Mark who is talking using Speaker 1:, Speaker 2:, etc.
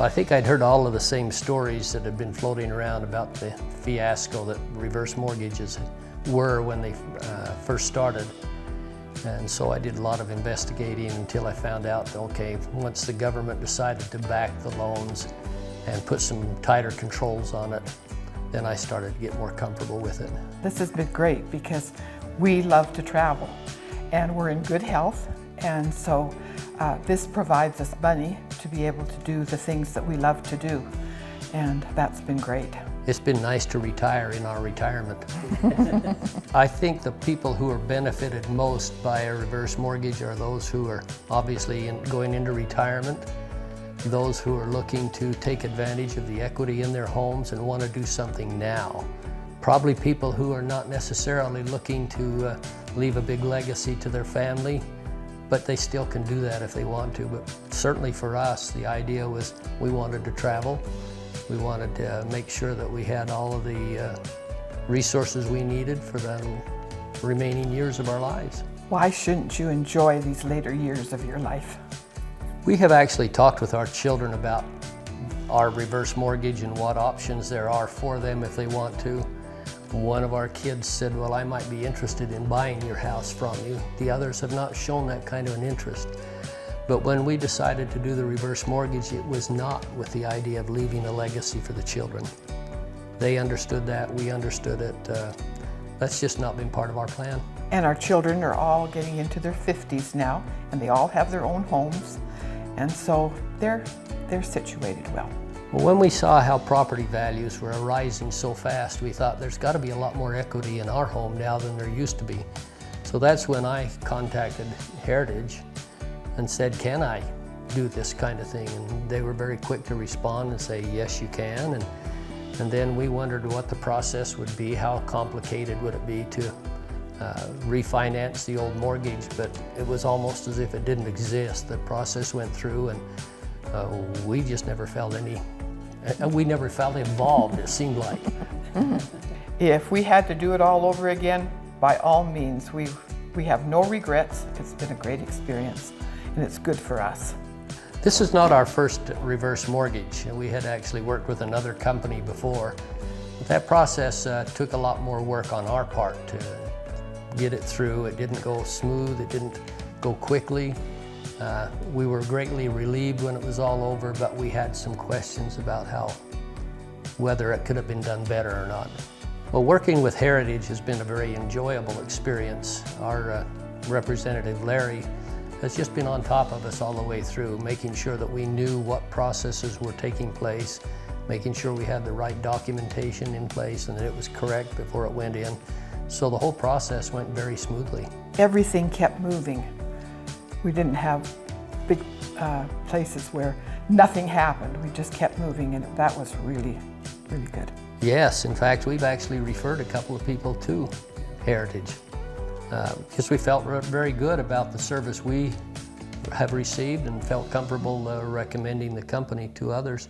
Speaker 1: I think I'd heard all of the same stories that had been floating around about the fiasco that reverse mortgages were when they first started. And so I did a lot of investigating until I found out, okay, once the government decided to back the loans and put some tighter controls on it, then I started to get more comfortable with it.
Speaker 2: This has been great because we love to travel and we're in good health, and so this provides us money to be able to do the things that we love to do, and that's been great.
Speaker 1: It's been nice to retire in our retirement. I think the people who are benefited most by a reverse mortgage are those who are obviously going into retirement, those who are looking to take advantage of the equity in their homes and want to do something now. Probably people who are not necessarily looking to leave a big legacy to their family, but they still can do that if they want to. But certainly for us, the idea was we wanted to travel. We wanted to make sure that we had all of the resources we needed for the remaining years of our lives.
Speaker 2: Why shouldn't you enjoy these later years of your life?
Speaker 1: We have actually talked with our children about our reverse mortgage and what options there are for them if they want to. One of our kids said, well, I might be interested in buying your house from you. The others have not shown that kind of an interest. But when we decided to do the reverse mortgage, it was not with the idea of leaving a legacy for the children. They understood that, we understood it. That's just not been part of our plan.
Speaker 2: And our children are all getting into their 50s now, and they all have their own homes, and so they're situated well.
Speaker 1: Well, when we saw how property values were rising so fast, we thought there's got to be a lot more equity in our home now than there used to be. So that's when I contacted Heritage and said, can I do this kind of thing? And they were very quick to respond and say, yes, you can. And then we wondered what the process would be, how complicated would it be to refinance the old mortgage, but it was almost as if it didn't exist. The process went through and we just never felt we never felt involved, it seemed like.
Speaker 2: If we had to do it all over again, by all means, we have no regrets. It's been a great experience, and it's good for us.
Speaker 1: This is not our first reverse mortgage. We had actually worked with another company before. But that process took a lot more work on our part to get it through. It didn't go smooth, it didn't go quickly. We were greatly relieved when it was all over, but we had some questions about whether it could have been done better or not. Well, working with Heritage has been a very enjoyable experience. Our representative, Larry, has just been on top of us all the way through, making sure that we knew what processes were taking place, making sure we had the right documentation in place and that it was correct before it went in. So the whole process went very smoothly.
Speaker 2: Everything kept moving. We didn't have big places where nothing happened. We just kept moving, and that was really, really good.
Speaker 1: Yes, in fact, we've actually referred a couple of people to Heritage because we felt very good about the service we have received and felt comfortable recommending the company to others.